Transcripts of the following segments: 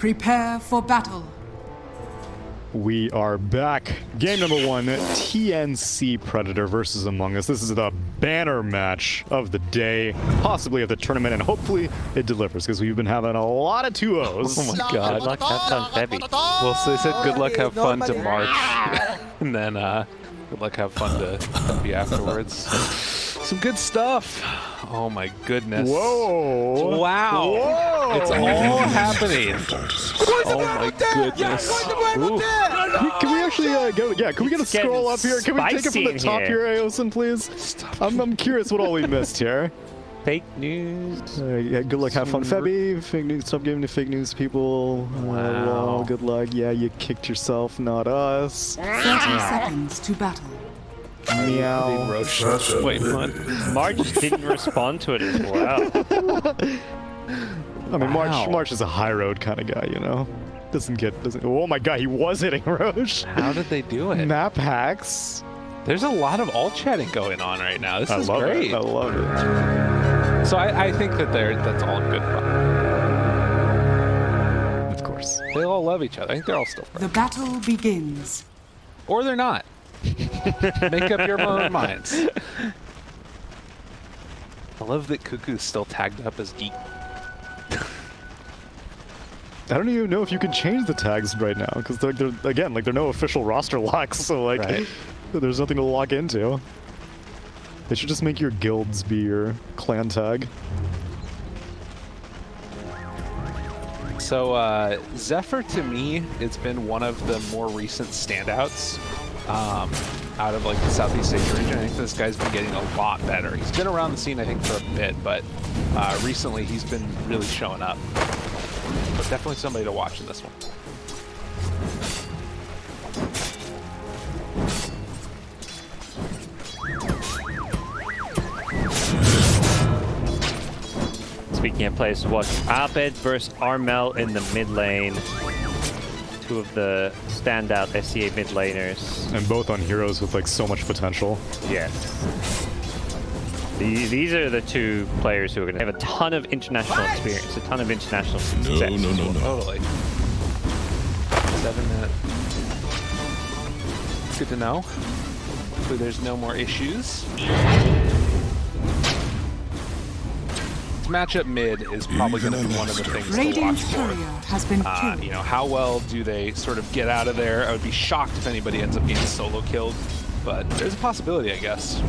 Prepare for battle. We are back. Game number 1, TnC Predator versus Among Us. This is the banner match of the day, possibly of the tournament, and hopefully it delivers, because we've been having a lot of 2-0s. Oh my god. Good luck, have fun, Febby. Well, so they said good luck, have fun to March, and then good luck, have fun to Febby afterwards. Some good stuff. Oh my goodness. Whoa. Wow. Whoa. It's all happening. Oh my goodness. Ooh. Can we actually go? Yeah, can we get a scroll up here? Can we take it from the top here, Aosin, please? I'm curious what all we missed here. Fake news. Yeah, good luck, have fun, Febby. Fake news. Stop giving to fake news, people. Wow. Well, good luck. Yeah, you kicked yourself, not us. 30 seconds to battle. Meow. Wait, what? March didn't respond to it as well. I mean, March is a high road kind of guy, you know. Doesn't. Oh my god, he was hitting Roche. How did they do it? Map hacks. There's a lot of alt chatting going on right now. This is great. I love it. So I think that that's all good fun. Of course. They all love each other. I think they're all still friends. The battle begins. Or they're not. Make up your own minds. I love that Cuckoo's still tagged up as geek. I don't even know if you can change the tags right now, because they're again, like, they're no official roster locks, so like, right. There's nothing to lock into. They should just make your guilds be your clan tag. So Zephyr, to me, it's been one of the more recent standouts out of like the Southeast Asia region. I think this guy's been getting a lot better. He's been around the scene, I think, for a bit, but recently he's been really showing up. But definitely somebody to watch in this one. Speaking of players to watch, Abed versus Armel in the mid lane. Two of the standout SCA mid laners. And both on heroes with like so much potential. Yes. These are the two players who are going to have a ton of international experience, a ton of international success. No. Totally. 7 minutes. Good to know. So there's no more issues. This matchup mid is probably going to be one of the things to watch Radiant's for. courier has been killed. You know, how well do they sort of get out of there? I would be shocked if anybody ends up getting solo killed, but there's a possibility, I guess.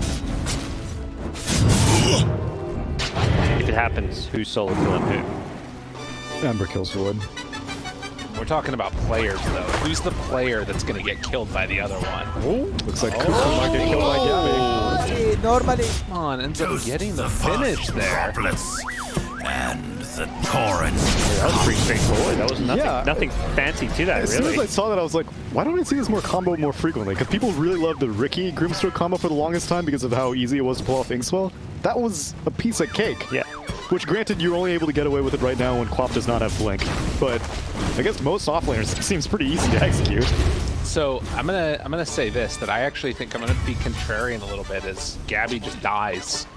If it happens, who's solo killing who? Ember kills Void. We're talking about players, though. Who's the player that's going to get killed by the other one? Oh, looks like Cuckoo might get killed by Gabby. Normally. Come on, ends up getting the finish there. And the torrent. That was pretty straightforward. That was nothing fancy to that, As really. soon as I saw that, I was like, why don't I see this more combo more frequently? Because people really loved the Ricky Grimstroke combo for the longest time because of how easy it was to pull off Inkswell. That was a piece of cake. Yeah. Which, granted, you're only able to get away with it right now when Quap does not have Blink. But I guess most offlaners, it seems pretty easy to execute. So I'm gonna say this, that I actually think I'm gonna be contrarian a little bit as Gabby just dies.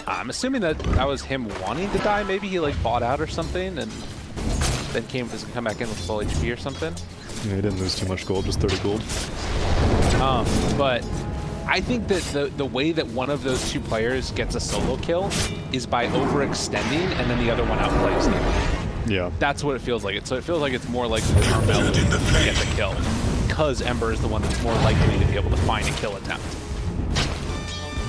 I'm assuming that was him wanting to die. Maybe he like bought out or something and then doesn't come back in with full HP or something. Yeah, he didn't lose too much gold, just 30 gold. But I think that the way that one of those two players gets a solo kill is by overextending and then the other one outplays them. Yeah. That's what it feels like. So it feels like it's more likely that Armel to get the kill, because Ember is the one that's more likely to be able to find a kill attempt.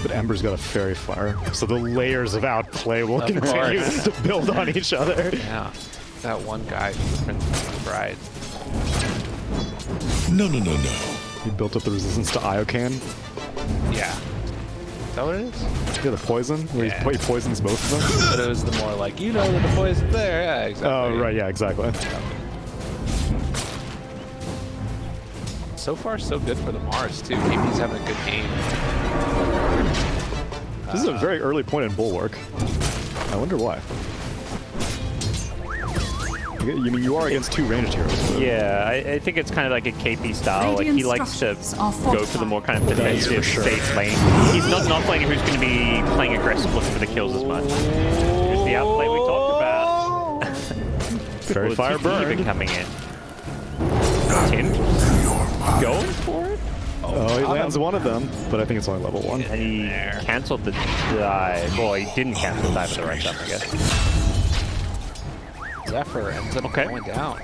But Ember's got a Fairy Fire, so the layers of outplay will continue to build on each other. Yeah, that one guy from the Princess and the Bride. No. He built up the resistance to Iocan. Yeah. Is that what it is? Yeah, the poison, where he poisons both of them. But it was the more like, you know that the poison's there. Yeah, exactly. Oh, right, yeah, exactly. So far, so good for the Mars, too. KP's having a good game. This is a very early point in Bulwark. I wonder why. You mean you are against two ranged heroes? So. Yeah, I think it's kind of like a KP style. Like, he likes to go for the more kind of defensive, safe lane. He's not an offlaner who's going to be playing aggressive, looking for the kills as much. Here's the outplay we talked about. Very fire burn. Even coming in. Tim going for it? Oh, he lands one of them, but I think it's only level 1. And he canceled the dive. Well, he didn't cancel the dive at the right time, I guess. Zephyr ends up going down.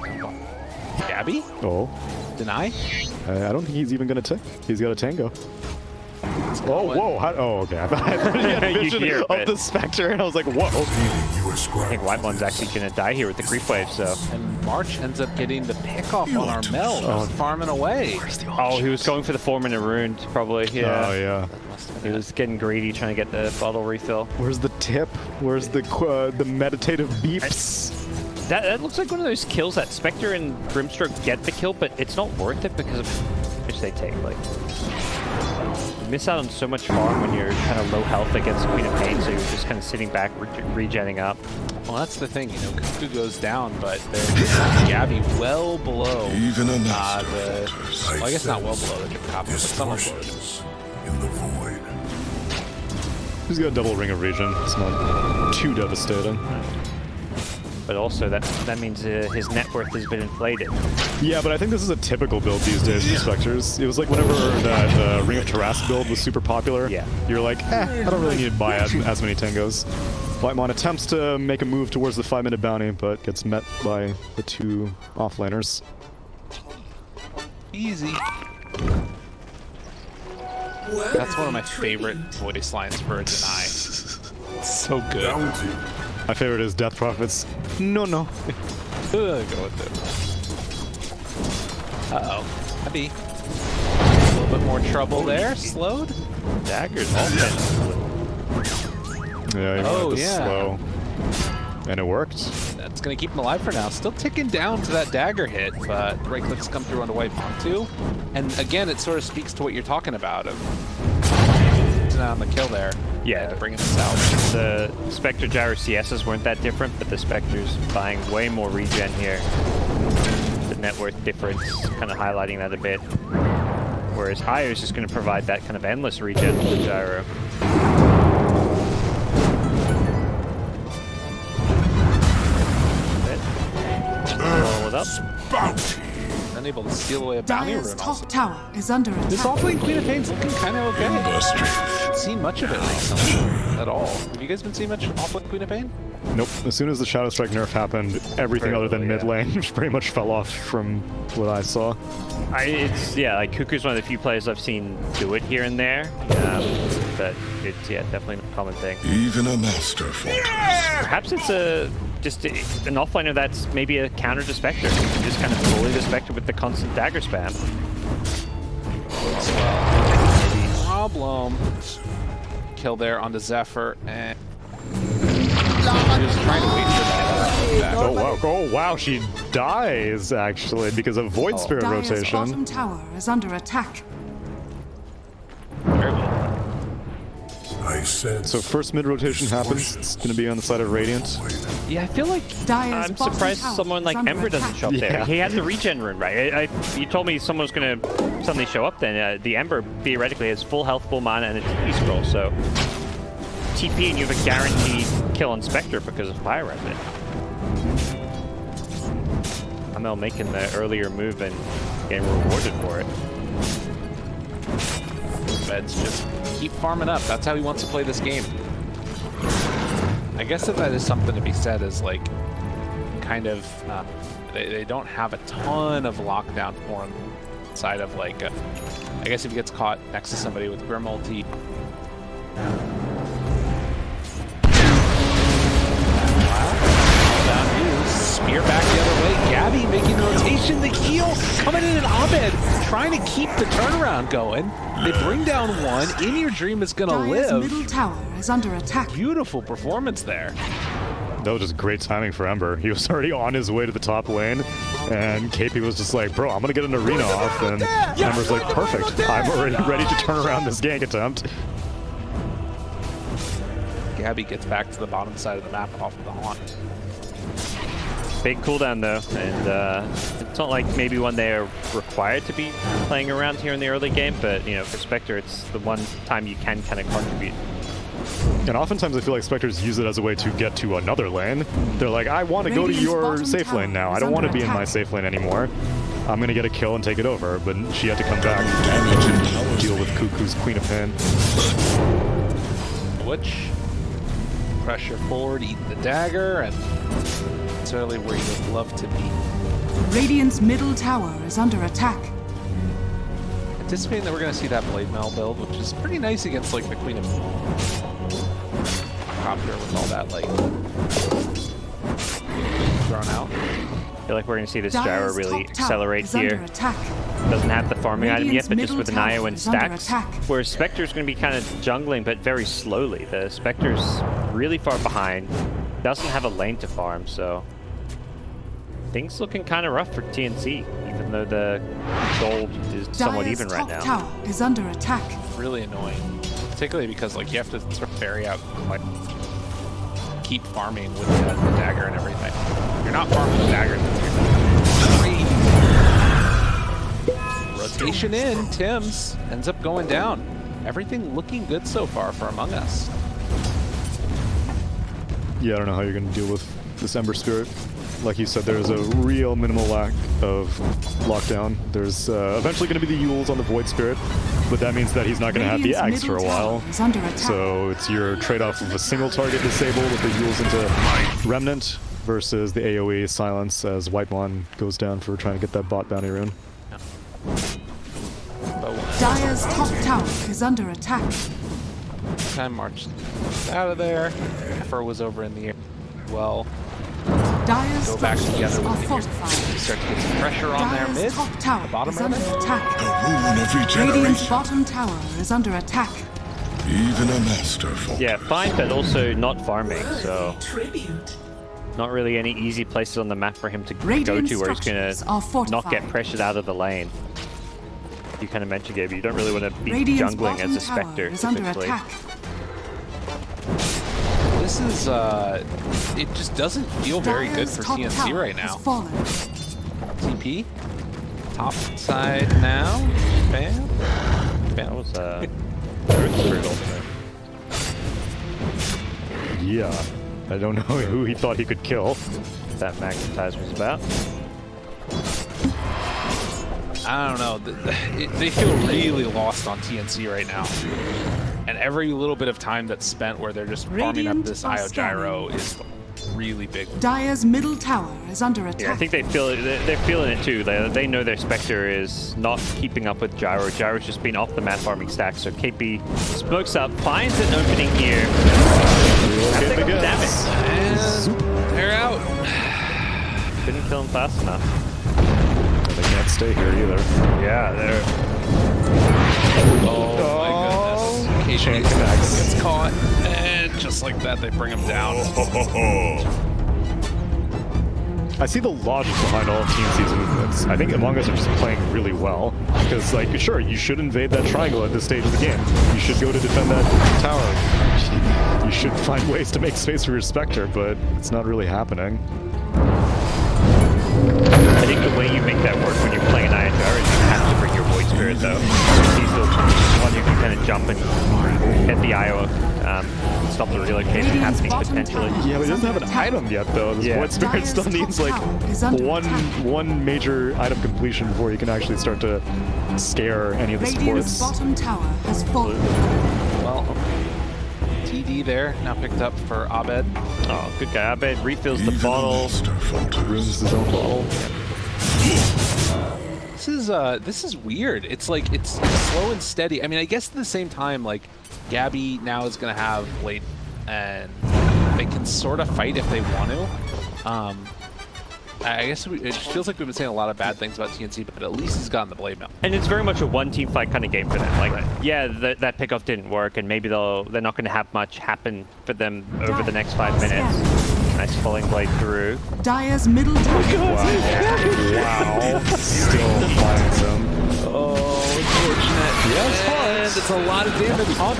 Gabby? Oh. Deny? I don't think he's even going to tick. He's got a tango. Oh, whoa. Okay. I thought he had a vision of the Spectre, and I was like, whoa. I think Whitemon's actually going to die here with the creep wave, so. And March ends up getting the pick off on Armel, just farming away. Oh, he was going for the 4-minute rune, probably. Yeah. Oh, yeah. He was getting greedy, trying to get the bottle refill. Where's the tip? Where's the meditative beeps? That looks like one of those kills that Spectre and Grimstroke get the kill, but it's not worth it because of how much they take. Like, you miss out on so much farm when you're kind of low health against Queen of Pain, so you're just kind of sitting back, regenning up. Well, that's the thing, you know, Cuckoo goes down, but there's Gabby well below well, I guess not well below the Drip Copper, but somewhat below it. In the void. He's got a double ring of regen. It's not too devastating. But also, that means his net worth has been inflated. Yeah, but I think this is a typical build these days for Spectres. It was like whenever that Ring of Terras build was super popular, you're like, I don't really need to buy as many Tangos. Whitemon attempts to make a move towards the 5-minute bounty, but gets met by the 2 offlaners. Easy. That's one of my favorite voice lines for a Deny. So good. My favorite is Death Prophets. No. Go with it. Uh-oh. Abby. A little bit more trouble there. Slowed. Daggers all Yeah, he wanted to slow. And it worked. That's going to keep him alive for now. Still ticking down to that dagger hit, but right clicks come through onto Whitemon too. And again, it sort of speaks to what you're talking about of on the kill there. Yeah, bringing us out. The Spectre Gyro CSs weren't that different, but the Spectre's buying way more regen here. The net worth difference kind of highlighting that a bit. Whereas AUS is just going to provide that kind of endless regen for the Gyro. Roll it up. Unable to steal away a bounty Dire's rune top also. tower is under attack. This offlane Queen of Pain's looking kind of okay. Haven't seen much of it recently at all. Have you guys been seeing much offlane Queen of Pain? Nope. As soon as the Shadow Strike nerf happened, everything other than mid lane pretty much fell off from what I saw. Like Cuckoo's one of the few players I've seen do it here and there, but it's definitely a common thing. Even a master fortress. Perhaps it's just an offlaner that's maybe a counter to Spectre. You can just kind of bully the Spectre with the constant dagger spam. Problem. Kill there onto Zephyr, and just trying to wait for that. Oh wow, she dies actually because of Void Spirit Dire's rotation. bottom tower is under attack. Very well. I said So first mid rotation happens. It's going to be on the side of Radiant. Yeah, I feel like Dire's I'm bottom surprised tower someone is like under Ember doesn't attack. show up there. Yeah. He had the regen rune, right? You told me someone was going to suddenly show up then. The Ember theoretically has full health, full mana, and a TP scroll, so TP and you have a guaranteed kill on Spectre because of Fire Rapid. Amel making the earlier move and getting rewarded for it. Meds just keep farming up. That's how he wants to play this game. I guess that is something to be said as like kind of they don't have a ton of lockdown for him inside of like I guess if he gets caught next to somebody with Grim ulti. Spear back the other way. Gabby making the rotation. The heal coming in, and Abed trying to keep the turnaround going. They bring down one. In Your Dream is gonna Dire's live. middle tower is under attack. Beautiful performance there. That was just great timing for Ember. He was already on his way to the top lane, and KP was just like, bro, I'm gonna get an arena off, and Ember's like, perfect. I'm already ready to turn around this gank attempt. Gabby gets back to the bottom side of the map off of the haunt. Big cooldown though, and it's not like maybe one they are required to be playing around here in the early game, but you know, for Spectre, it's the one time you can kind of contribute. And oftentimes I feel like Spectres use it as a way to get to another lane. They're like, I want to go to Radiant's your bottom safe tower lane now. I is don't want to under be in my attack. safe lane anymore. I'm going to get a kill and take it over. But she had to come back Damage and and power deal with Cuckoo's Queen of Pain. Which pressure forward, eat the dagger, and it's really where you would love to be. Radiant's middle tower is under attack. Anticipating that we're going to see that Blade Mail build, which is pretty nice against like the Queen of Copter with all that like thrown out. I feel like we're going to see this gyro Dire's really top tower accelerate is under here. attack. Doesn't have the farming item yet, Radiant's but just middle with an tower IO and is under stacks. attack. Whereas Spectre's going to be kind of jungling, but very slowly. The Spectre's really far behind. Doesn't have a lane to farm, so things looking kind of rough for TnC, even though the gold is somewhat Dyer's even right top now. tower is under attack. Really annoying, particularly because like you have to sort of ferry out, like keep farming with the dagger and everything. If you're not farming the dagger, rotation in, Tim's ends up going down. Everything looking good so far for Among Us. Yeah, I don't know how you're going to deal with this Ember Spirit. Like you said, there's a real minimal lack of lockdown. There's eventually going to be the Yules on the Void Spirit, but that means that he's not going to have the Radiant's Axe for a middle while. tower is under attack. So it's your trade-off of a single target disable with the Yules into Remnant versus the AoE silence as Whitemon goes down for trying to get that bot bounty rune. Dyer's top tower is under attack. Time marched out of there. Fur was over in the air. Well, Dyer's go back structures together are with the fortified. start to get some pressure on their Dyer's mid. top tower The bottom is under rather. attack. The rune of Radiant's regeneration. bottom tower is under attack. Even a master falters. Yeah, fine, but also not farming, so not really any easy places on the map for him to Radiant go to where he's going structures are to not get fortified. pressured out of the lane. You kind of mentioned, Gabe, you don't really want to be Radiant's jungling bottom as a tower Spectre, is under typically. attack. This is, it just doesn't feel very good Dyer's for top TnC tower right now. has fallen. TP, top side now. Bam. That was a Earth Spirit ultimate. Yeah, I don't know who he thought he could kill. That Magnetize was about. I don't know. They feel really lost on TnC right now. And every little bit of time that's spent where they're just farming up Radiant this are IO gyro scanning. is really big. Dyer's middle tower is under attack. Yeah, I think they feel it, they're feeling it too. They know their Spectre is not keeping up with Gyro. Gyro's just been off the map farming stack, so KP smokes up, finds an opening here. Have to go damage. And they're out. Couldn't kill him fast enough. They can't stay here either. Yeah, they're Oh my goodness. KP gets caught. And just like that, they bring him down. I see the logic behind all of TnC's movements. I think Among Us are just playing really well. Because, like, sure, you should invade that triangle at this stage of the game. You should go to defend that tower. You should find ways to make space for your Spectre, but it's not really happening. I think the way you make that work when you're playing an Iron Gyro is you have to bring your Void Spirit though. He's the one who can kind of jump and hit the IO, stop the relocation Radiant's happening bottom potentially. tower Yeah, but he doesn't have an Attack. item yet, though. This Yeah. Void Spirit still Dyer's needs, top like, tower is under attack. one major item completion before you can actually start to scare any of the Radiant's supports. bottom tower has fallen. Well, TD there, now picked up for Abed. Oh, good guy. Abed refills the Even a bottle. master falters. Ruins his own bottle. This is weird. It's like it's slow and steady. I mean, I guess at the same time, like Gabby now is gonna have Blade, and they can sort of fight if they want to. I guess it feels like we've been saying a lot of bad things about TnC, but at least he's gotten the Blade Mail. And it's very much a one-team fight kind of game for them. Like, yeah, that pickoff didn't work, and maybe they're not going to have much happen for them over the next 5 minutes. Nice falling blade through. Dyer's middle tower. Wow. Still finds him. Oh, unfortunate. Yes, and it's a lot of damage. Oh,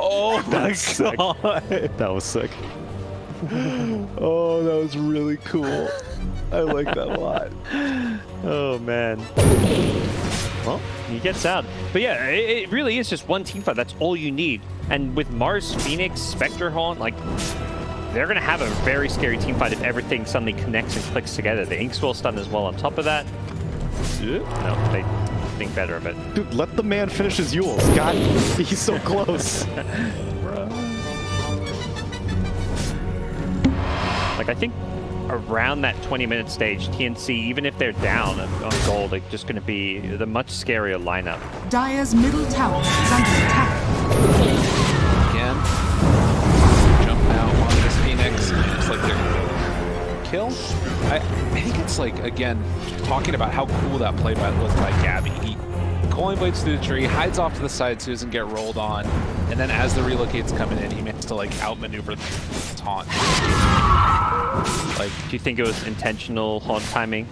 Oh, that's sick. That was sick. Oh, that was really cool. I like that a lot. Oh, man. Well, he gets out. But yeah, it really is just one team fight. That's all you need. And with Mars, Phoenix, Spectre Haunt, like, they're going to have a very scary team fight if everything suddenly connects and clicks together. The Inkswell stun as well on top of that. No, they think better of it. Dude, let the man finish his Yules. God, he's so close. Like, I think around that 20-minute stage, TnC, even if they're down on gold, they're just going to be the much scarier lineup. Dire's middle tower is under attack. Again, jump out onto this Phoenix. It's like they're kill. I think it's like, again, talking about how cool that play was by Gabby. He Coin blades through the tree, hides off to the side so he doesn't get rolled on, and then as the relocate's coming in, he manages to like outmaneuver the taunt. Like, do you think it was intentional haunt timing?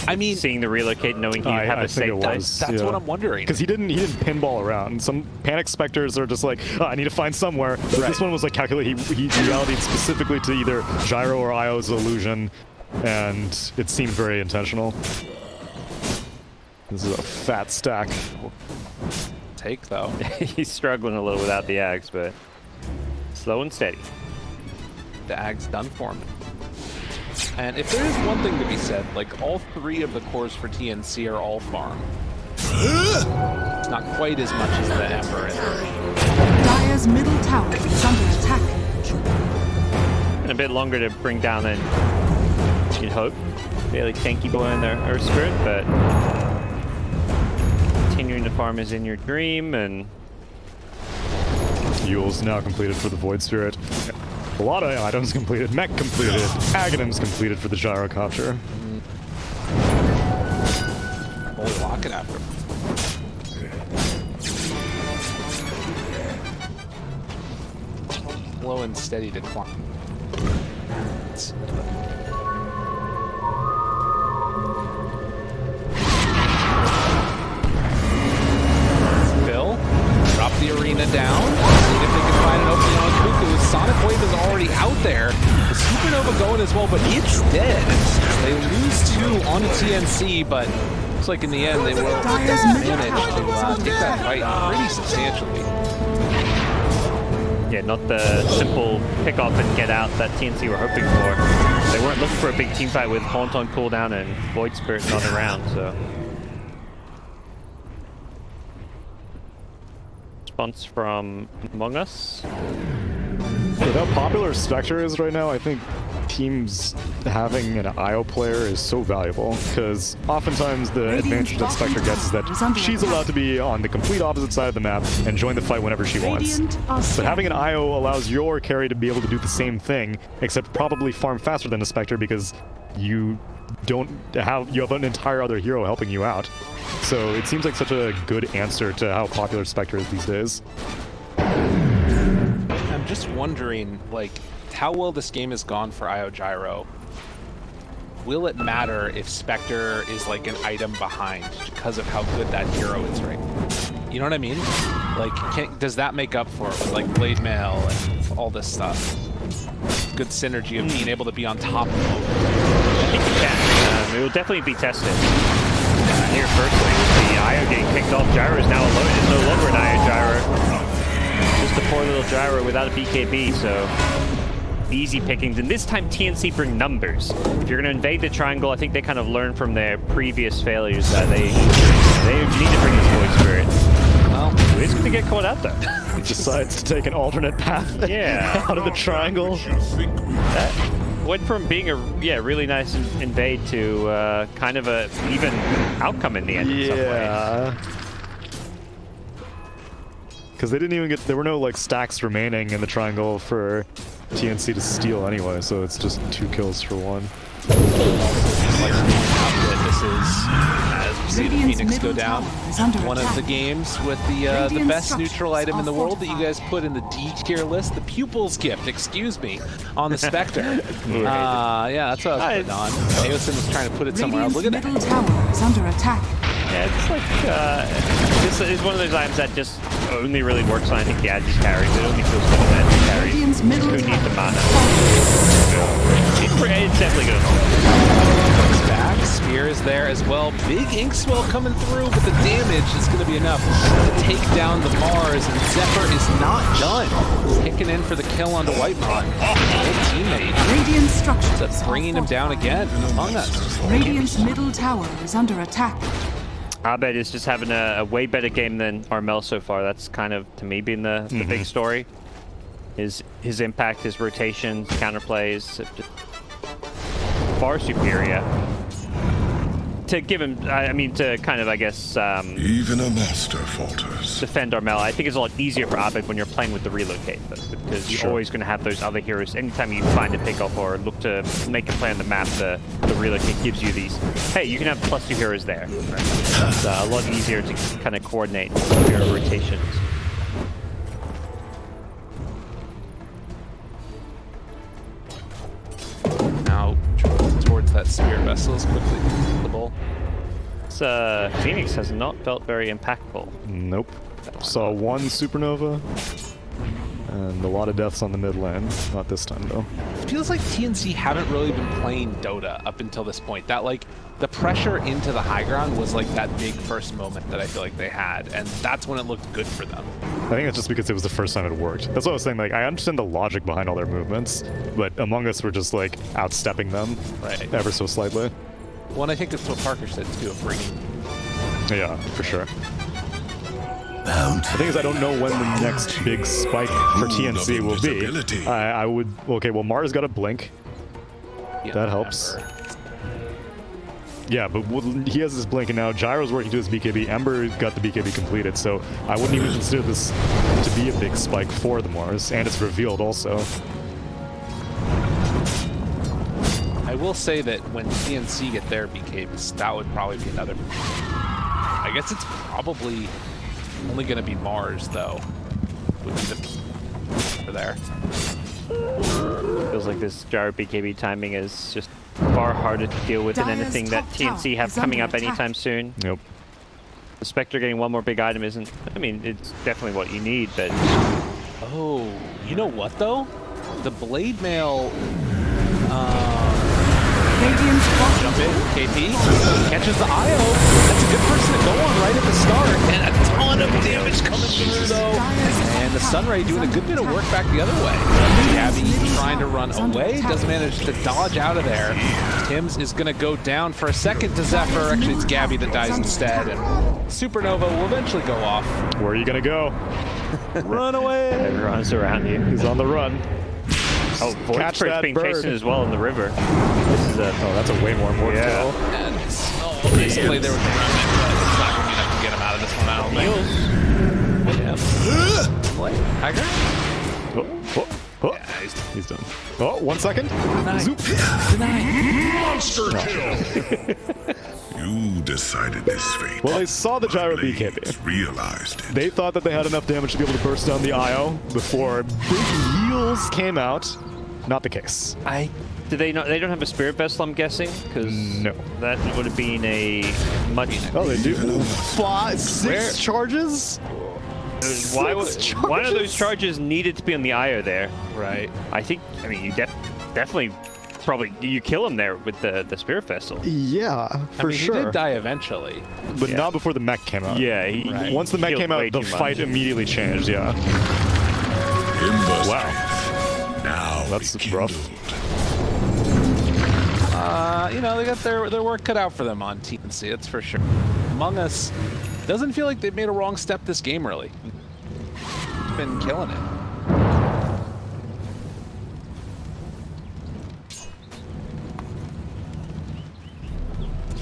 I mean, seeing the relocate, knowing he'd have a safe time. That's what I'm wondering. Because he didn't pinball around. Some panic specters are just like, oh, I need to find somewhere. But this one was like calculated. He realityed specifically to either Gyro or IO's illusion, and it seemed very intentional. This is a fat stack. Take though. He's struggling a little without the Ags, but slow and steady. The Ag's done for him. And if there is one thing to be said, like all three of the cores for TnC are all farm. It's not quite as much as the Ember and Dire's middle tower is under attack. And a bit longer to bring down than you'd hope. Fairly tanky boy in their Earth Spirit, but continuing to farm is in your dream, and Yule's now completed for the Void Spirit. A lot of items completed. Mech completed. Aghanims completed for the Gyrocopter. Holy Locket after. Slow and steady decline. Bill, drop the arena down. See if they can find an opening on Cuckoo. Sonic Wave is already out there. The Supernova going as well, but it's dead. They lose 2 on TnC, but looks like in the end they will manage to take that fight pretty substantially. yeah, not the simple pick off and get out that TnC were hoping for. They weren't looking for a big team fight with Haunt on cooldown and Void Spirit not around, so. Response from Among Us. With how popular Spectre is right now, I think teams having an IO player is so valuable, because oftentimes the advantage that Spectre gets is that she's allowed to be on the complete opposite side of the map and join the fight whenever she wants. But having an IO allows your carry to be able to do the same thing, except probably farm faster than a Spectre because you have an entire other hero helping you out. So it seems like such a good answer to how popular Spectre is these days. I'm just wondering, like, how well this game has gone for IO Gyro. Will it matter if Spectre is like an item behind because of how good that hero is right now? You know what I mean? Like, does that make up for it with like Blade Mail and all this stuff? Good synergy of being able to be on top of it. I think it can. It will definitely be tested. Here firstly, with the IO getting kicked off, Gyro is now alone. It's no longer an IO Gyro. Just a poor little Gyro without a BKB, so easy pickings. And this time TnC bring numbers. If you're going to invade the triangle, I think they kind of learn from their previous failures that they need to bring this Void Spirit. Well, who's going to get caught out though? He decides to take an alternate path out of the triangle. That went from being a really nice invade to kind of a even outcome in the end. Yeah. Because they didn't even there were no like stacks remaining in the triangle for TnC to steal anyway, so it's just 2 kills for 1. This is, as we see the Phoenix go down, one of the games with the best neutral item in the world that you guys put in the D tier list, the Pupil's Gift, excuse me, on the Spectre. Yeah, that's what I was putting on. Aosin was trying to put it somewhere else. Look at that. Middle tower is under attack. Yeah, it's like, this is one of those items that just only really works on, I think, the Agi carries. It only feels good on Agi carries. Radiant's middle Who need the tower. mana. It's definitely good. Back, Spear is there as well. Big ink swell coming through, but the damage is going to be enough to take down the Mars, and Zephyr is not done. Kicking in for the kill onto Whitemon. Good teammate. Radiant structures That's bringing him down again Among Us. Radiant's middle tower is under attack. Abed is just having a way better game than Armel so far. That's kind of, to me, been the big story. His impact, his rotations, counterplays, just far superior. To give him, I mean, to kind of, I guess, Even a master falters. defend Armel, I think it's a lot easier for Abed when you're playing with the relocate, because you're always going to have those other heroes. Anytime you find a pickoff or look to make a play on the map, the relocate gives you these, hey, you can have +2 heroes there. Right? It's a lot easier to kind of coordinate your rotations. Now towards that Spirit Vessel is quickly visible. Phoenix has not felt very impactful. Nope. Saw one supernova and a lot of deaths on the mid lane. Not this time though. It feels like TnC haven't really been playing Dota up until this point. That like the pressure into the high ground was like that big first moment that I feel like they had, and that's when it looked good for them. I think it's just because it was the first time it worked. That's what I was saying. Like, I understand the logic behind all their movements, but Among Us were just like outstepping them, Right. ever so slightly. Well, and I think that's what Parker said too, of bringing. Yeah, for sure. The thing is, I don't know when the next big spike for TnC will be. I would. Okay, well, Mars got a blink. That helps. Yeah, but he has this blink, and now Gyro's working to his BKB. Ember got the BKB completed, so I wouldn't even consider this to be a big spike for the Mars, and it's revealed also. I will say that when TnC get their BKBs, that would probably be another. I guess it's probably only going to be Mars, though. Would be the for there. Feels like this Gyro BKB timing is just far harder to deal with than Dire's anything that top TnC tower have is coming under up anytime attack. soon. Nope. The Spectre getting one more big item isn't, I mean, it's definitely what you need, but Oh, you know what, though? The Blade Mail... Radiant's bottom Jump in, KP, catches the IO. That's a good person to go on right at the start. And a ton of damage coming through, though. And the Sunray doing a good bit of work back the other way. Gabby trying to run away, doesn't manage to dodge out of there. Tim's is going to go down for a second to Zephyr. Actually, it's Gabby that dies instead. And Supernova will eventually go off. Where are you gonna go? Run away! everyone's around you. He's on the run. Oh, Catch Voidspurt's that being bird. chased as well in the river. This is a... Oh, that's a way more important kill. And basically there was a remnant, but it's not going to be enough to get him out of this one, I don't think. What? Tiger? Oh, Yeah, he's done. Oh, 1 second. Zoop. Monster kill! You decided this fate. Well, they saw the Gyro Blades BKB. realized it. They thought that they had enough damage to be able to burst down the IO before big heals came out. Not the case. Do they not? They don't have a Spirit Vessel, I'm guessing? Because No. that would have been a much... Oh, they do. 6 charges? Why one of those charges needed to be on the IO there? Right. I think, I mean, you definitely, probably, you kill him there with the Spirit Vessel. Yeah, I mean, he did die eventually. But Yeah. not before the mech came out. Yeah, Right. Once the mech healed came way out, the too much. fight immediately changed, yeah. Ember Wow. Spirit. Now That's rekindled. rough. You know, they got their work cut out for them on TnC, that's for sure. Among Us doesn't feel like they've made a wrong step this game, really. It's been killing it.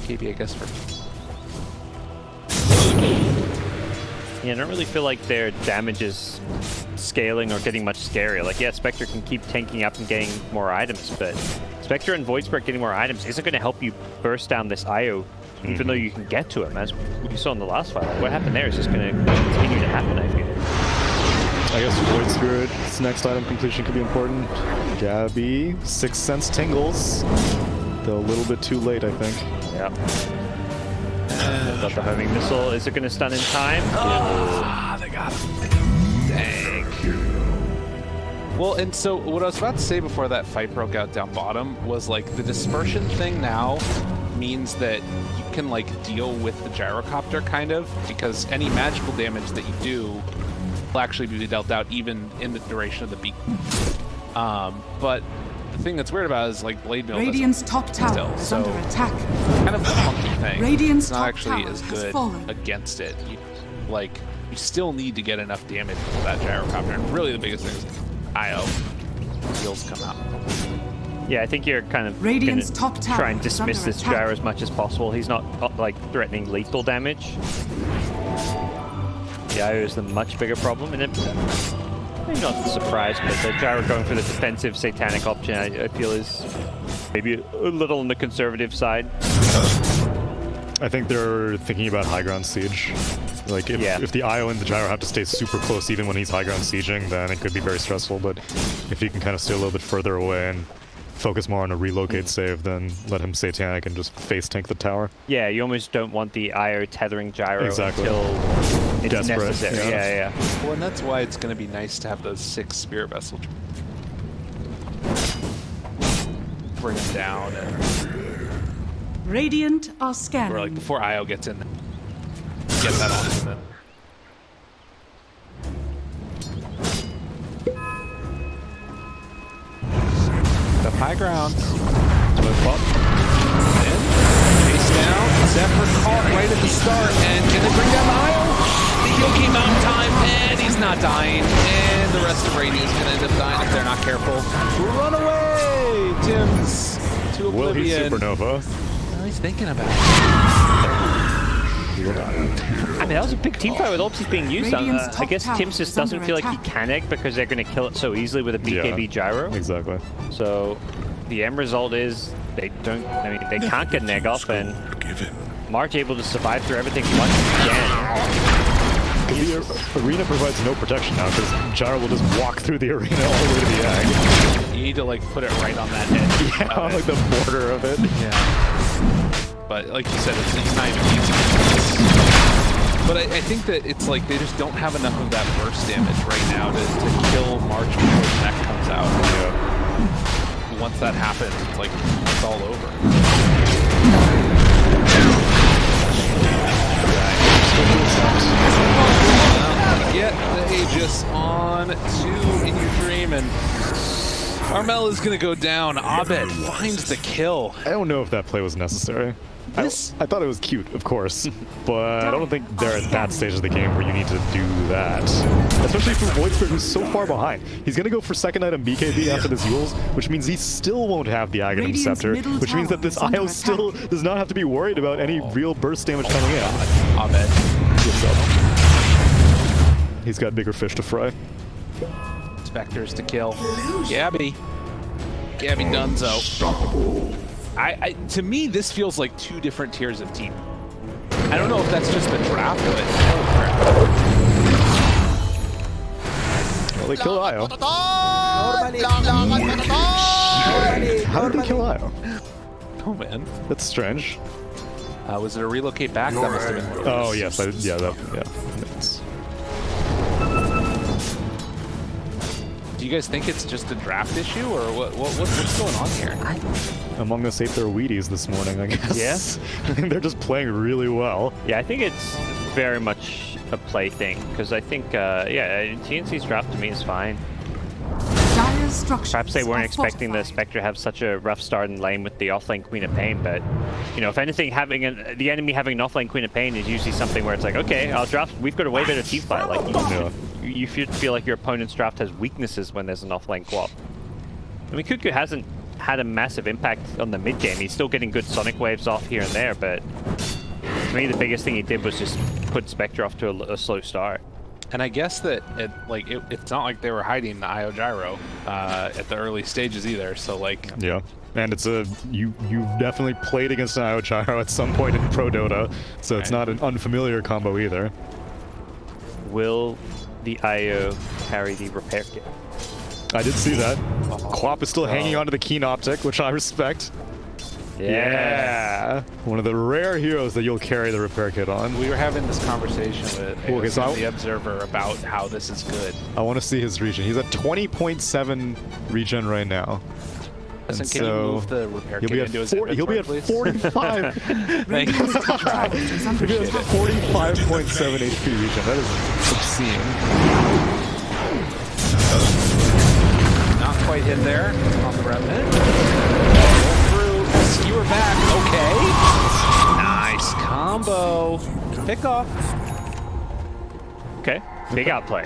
KB, I guess, for Yeah, I don't really feel like their damage is scaling or getting much scarier. Like, yeah, Spectre can keep tanking up and getting more items, but Spectre and Voidspurt getting more items isn't going to help you burst down this IO, even though you can get to him, as we saw in the last fight. Like, what happened there is just going to continue to happen, I feel. I guess Void Spirit's next item completion could be important. Gabby, 6th Sense tingles. Though a little bit too late, I think. Yeah. Got the homing missile. Is it going to stun in time? they got him. Dang. Well, and so what I was about to say before that fight broke out down bottom was like the dispersion thing now means that you can like deal with the gyrocopter kind of, because any magical damage that you do will actually be dealt out even in the duration of the beat. But the thing that's weird about it is like Blade Mail Radiant's top tower is so under attack. kind of the funky thing. Radiant's it's not top actually tower as has good fallen. against it. You still need to get enough damage with that gyrocopter. And really the biggest thing is IO. Heals come out. Yeah, I think you're kind of Radiant's gonna top tower try and is dismiss under this attack. gyro as much as possible. He's not like threatening lethal damage. The IO is the much bigger problem, and maybe not the surprise, but the gyro going for the defensive satanic option, I feel is maybe a little on the conservative side. I think they're thinking about high ground siege. Like, if the IO and the gyro have to stay super close even when he's high ground sieging, then it could be very stressful. But if he can kind of stay a little bit further away and focus more on a relocate save, then let him satanic and just face tank the tower. Yeah, you almost don't want the IO tethering gyro Exactly. until it's Desperate, necessary. yeah. Yeah. Well, and that's why it's going to be nice to have those 6 Spirit Vessel. Bring them down, and Radiant are scanning. or like before IO gets in, get that on him. Then. The high ground. Move up. In. Chase down. Zephyr caught right at the start. And can they bring down the IO? The heal came out in time, and he's not dying. And the rest of Radiant's going to end up dying if they're not careful. Run away, Tim's to Will he oblivion. supernova? Well, he's thinking about it. I mean, that was a big team fight with ultis being used. Radiant's I guess top Tim tower just is doesn't under feel like he attack. can egg because they're going to kill it so easily with a BKB gyro. Exactly. So the end result is they don't. I mean, they can't get an egg off, and Forgiven. March able to survive through everything once again. The arena provides no protection now because gyro will just walk through the arena all the way to the egg. You need to like put it right on that edge. Yeah, on like the border of it. Yeah. But like you said, it's not even easy. But I think that it's like they just don't have enough of that burst damage right now to kill March before the neck comes out. Yeah. Once that happens, it's like it's all over. Get the Aegis on to In Your Dream, and Armel is going to go down. Abed finds the kill. I don't know if that play was necessary. I thought it was cute, of course, but I don't think they're at that stage of the game where you need to do that. Especially for Void Spirit, who's so far behind. He's going to go for second item BKB after this Yules, which means he still won't have the Aghanim Radiant's Scepter, middle which means that this tower is IO under still attack. does not have to be worried about any real burst damage coming in. Abed. He's got bigger fish to fry. Spectres to kill. Gabby Dunzo. To me, this feels like 2 different tiers of team. I don't know if that's just the draft, but oh crap. Well, they kill IO. How did they kill IO? Oh man. That's strange. Was it a relocate back? That must have been. Oh, yes. It's- Do you guys think it's just a draft issue, or what's going on here? Among Us ate their Wheaties this morning, I guess. Yes. They're just playing really well. Yeah, I think it's very much a play thing because I think, TnC's draft to me is fine. Dire structures Perhaps they weren't are expecting the fortified. Spectre to have such a rough start in lane with the offlane Queen of Pain, but you know, if anything, having the enemy having an offlane Queen of Pain is usually something where it's like, okay, I'll draft. We've got a way better team fight. Like you should feel like your opponent's draft has weaknesses when there's an offlane co-op. I mean, Cuckoo hasn't had a massive impact on the mid game. He's still getting good sonic waves off here and there, but to me, the biggest thing he did was just put Spectre off to a slow start. And I guess that it's not like they were hiding the IO gyro at the early stages either. So like, Yeah. And it's you've definitely played against an IO gyro at some point in Pro Dota, so it's not an unfamiliar combo either. Will the IO carry the repair kit? I did see that. Quap is still hanging onto the Keen Optic, which I respect. Yeah. One of the rare heroes that you'll carry the repair kit on. we were having this conversation with Okay, so the Observer about how this is good. I want to see his regen. He's at 20.7 regen right now. And Can you move the repair he'll kit into his inventory, he'll be at please? 45. Radiant's top tower is under He has attack. 45.7 HP regen. That is obscene. Not quite in there on the remnant. Roll through, skewer back. Okay. Nice combo. Pick off. Okay, big outplay.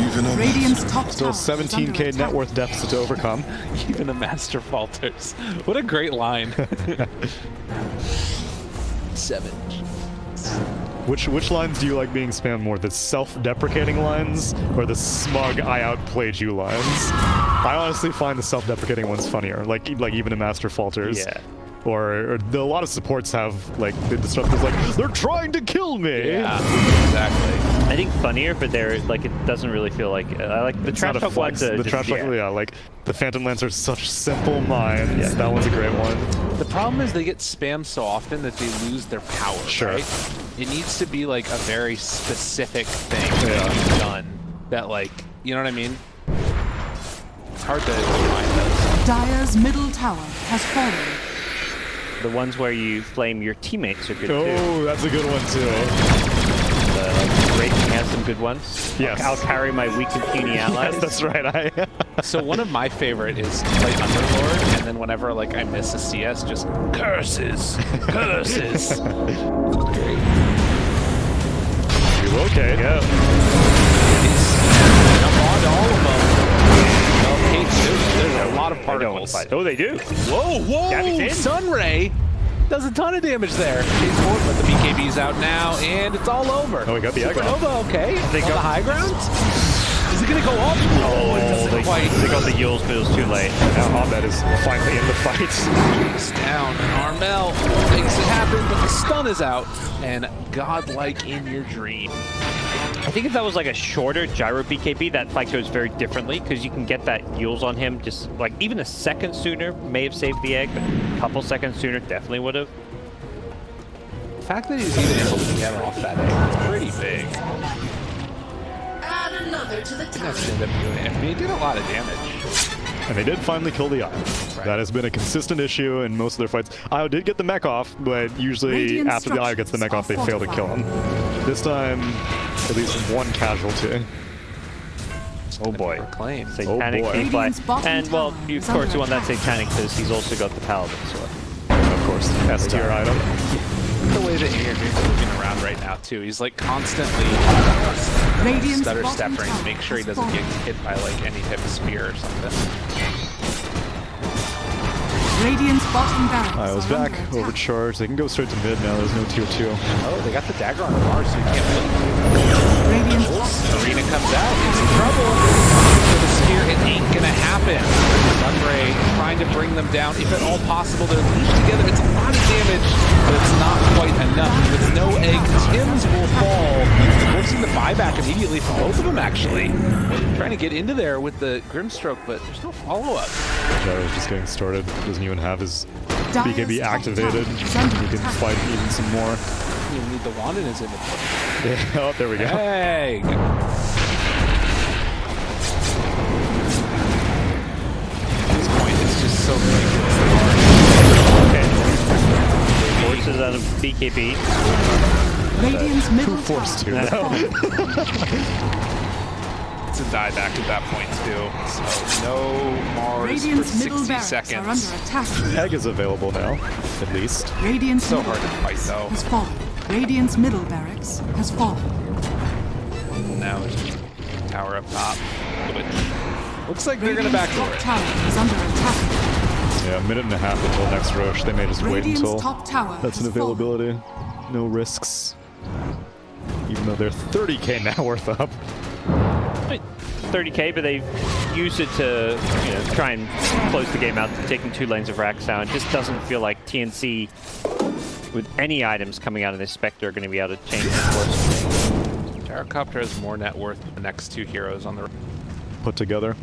Even a Radiant's master. top Still tower is under 17k net attack. worth deficit to overcome. Even a master falters. What a great line. 7. Which lines do you like being spammed more? The self-deprecating lines or the smug "I outplayed you" lines? I honestly find the self-deprecating ones funnier. Like even a master falters. Yeah. Or a lot of supports have like the stuff that's like they're trying to kill me. Yeah, exactly. I think funnier, but they're like it doesn't really feel like I like the It's trash not a talk flex. ones. The trash talk, yeah, like the Phantom Lance are such simple minds. Yeah. That one's a great one. The problem is they get spammed so often that they lose their power, Sure. right? It needs to be like a very specific thing Yeah. done that like, you know what I mean? It's hard to find those. Dire's middle tower has fallen. The ones where you flame your teammates are good too. Oh, that's a good one too. Raging has some good ones. Yes. I'll carry my weak and puny allies. Yes, that's right. So one of my favorite is to play Underlord, and then whenever like I miss a CS, just curses, curses. Okay. Go. Jump onto all of them. Okay, there's a lot of They don't want particles. to fight. Oh, they do. Whoa, Gabby's whoa! in. Sunray does a ton of damage there. Chase forward, but the BKB's out now, and it's all over. Oh, we got the aggro. Supernova, okay. They On go- the high ground? Is it gonna go up? Oh, it doesn't quite. They got the Yules, but it was too late. Now Abed is finally in the fight. It's down. Armel makes it happen, but the stun is out, and godlike in your dream. I think if that was like a shorter gyro BKB, that fight goes very differently because you can get that Yules on him just like even a second sooner may have saved the egg, but a couple seconds sooner definitely would have. The fact that he's even able to get off that egg is pretty big. Add another to the That's tower. what ended up doing. I mean, he did a lot of damage. And they did finally kill the Eye. Right. That has been a consistent issue in most of their fights. Io did get the mech off, but usually Radiant after the Io gets the mech off, they fail to kill him. This time, at least one casualty. Oh boy. Reclaim. Satanic boy. defly. Radiant's bottom And well, tower you, is of course under you want that attack. Satanic because he's also got the Paladin sword. Of course, S tier item. The way that Adrian's moving around right now too, he's like constantly Radiant's stutter bottom stepping to tower make sure he has doesn't get fallen. hit by like any type of spear or something. Radiant's bottom barracks Io's are back, under attack. overcharged. They can go straight to mid now. There's no tier 2. Oh, they got the dagger on the bar, so you can't win. Radiant's top Arena comes out, it's in trouble. For the spear, it ain't gonna happen. Sunray trying to bring them down, if at all possible. They're leashed together. It's a lot of damage, but it's not quite enough. With no egg, Tim's will fall. Forcing the buyback immediately from both of them, actually. Trying to get into there with the Grimstroke, but there's no follow-up. Gyro's just getting started. Doesn't even have his Dire's BKB top activated. tower is under He can attack. fight even some more. You need the wand in his inventory. Yeah, oh, there we go. Hey! At this point, it's just so ridiculous. Okay. Forces out of BKB. Radiant's middle forced tower to? has fallen. It's a dieback at that point, too. So, no Mars Radiant's for middle 60 barracks are seconds. under attack. Egg is available now, at least. Radiant's So middle hard to fight, barracks though. has fallen. Radiant's middle barracks has fallen. Now it's just tower up top, which looks like they're going to Radiant's backdoor top it. tower is under attack. Yeah, a minute and a half until next rush. They may just wait Radiant's until top tower that's an has fallen. availability. No risks. Even though they're 30k net worth up. 30k, but they've used it to try and close the game out, taking 2 lanes of rack sound. Just doesn't feel like TnC, with any items coming out of this Spectre, are going to be able to change the course. Gyrocopter has more net worth than the next 2 heroes on the. Put together.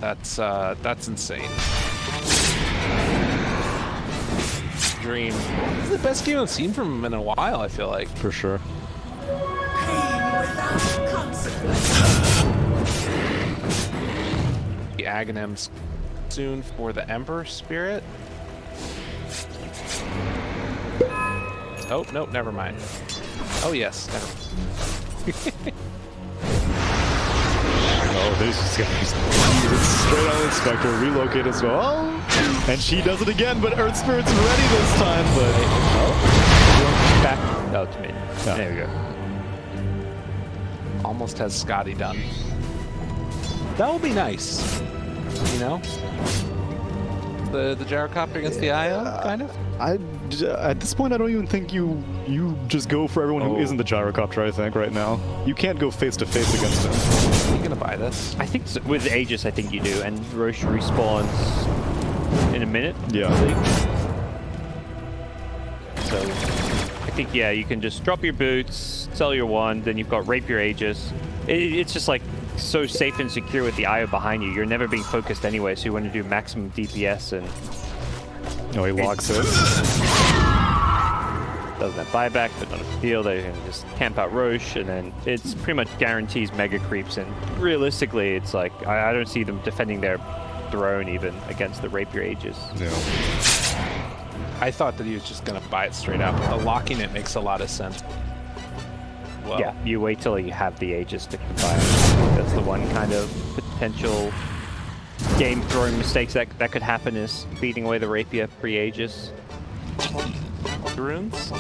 That's insane. Dream. This is the best game I've seen from him in a while, I feel like. For sure. Pain without consequence. The Aghanims soon for the Ember Spirit. Oh, nope, never mind. Oh, yes, never mind. Oh, this is gonna be straight on Inspector, relocate as well. And she does it again, but Earth Spirit's ready this time, but... Back. Oh, to me. Yeah. There we go. Almost has Scotty done. That will be nice. You know? The gyrocopter against the IO, kind of? At this point, I don't even think you just go for everyone who isn't the gyrocopter, I think, right now. You can't go face-to-face against him. Are you gonna buy this? I think with Aegis, I think you do, and Roche respawns in a minute. Yeah. So I think, yeah, you can just drop your boots, sell your wand, then you've got Rapier Aegis. It's just like so safe and secure with the IO behind you. You're never being focused anyway, so you want to do maximum DPS and... No, he locks it. Doesn't have buyback, but not a big deal. They can just camp out Roche, and then it's pretty much guarantees mega creeps. And realistically, it's like I don't see them defending their throne even against the Rapier Aegis. No. I thought that he was just gonna buy it straight up. The locking it makes a lot of sense. Well, Yeah, you wait till you have the Aegis to combine. That's the one kind of potential game throwing mistakes that could happen, is beating away the Rapier pre-Aegis. runes.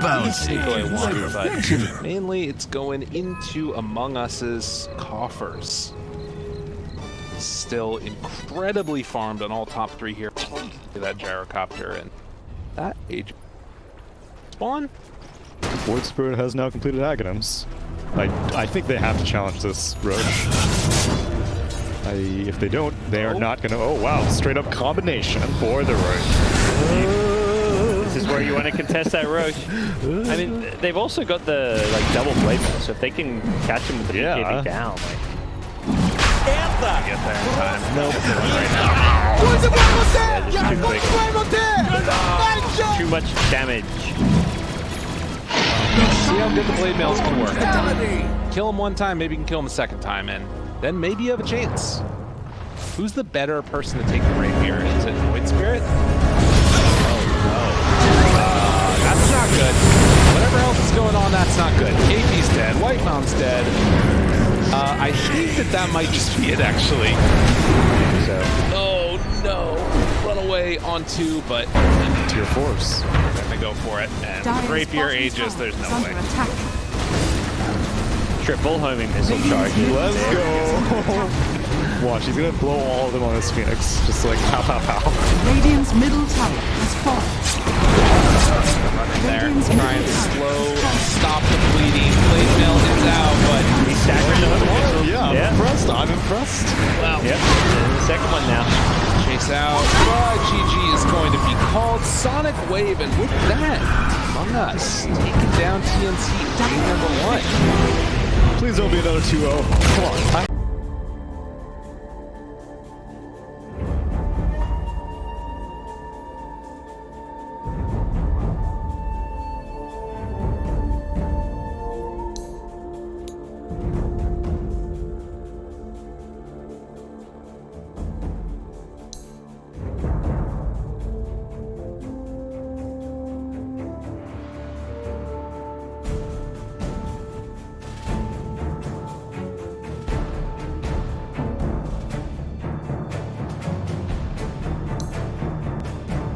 Bounty. But mainly it's going into Among Us's coffers. Still incredibly farmed on all top 3 here. That gyrocopter and that age spawn. Void Spirit has now completed Aghanims. I think they have to challenge this, Roche. If they don't, they are not gonna... Oh wow, straight up combination for the Roche. This is where you want to contest that Roche. I mean, they've also got the double blade mail, so if they can catch him with the BKB down, like... Get there in time. Nope. Right now. Yeah, just too quick. Too much damage. See how good the blade mails can work. Kill him one time, maybe you can kill him the second time, and then maybe you have a chance. Who's the better person to take the rapier? Is it Void Spirit? Oh no. That's not good. Whatever else is going on, that's not good. KP's dead. White Mountain's dead. I think that might just be it, actually. So. Oh no. Run away on 2, but... Tier force. I'm gonna go for it. And Dire's rapier bottom Aegis, tower there's is no under way. attack. Triple homing missile charge. Let's go. Watch, he's gonna blow all of them on his Phoenix. Just like pow pow pow. Radiant's middle tower has fallen. There, Radiant's try and middle tower slow, has fallen. stop the bleeding. Blade mail is out, but He's stacking another missile. Yeah, I'm impressed. I'm impressed. wow. Yep, the second one now. Chase out. But GG is going to be called Sonic Wave, and with that, Among Us taking down TnC game number 1. Please don't be another 2-0. Come on. I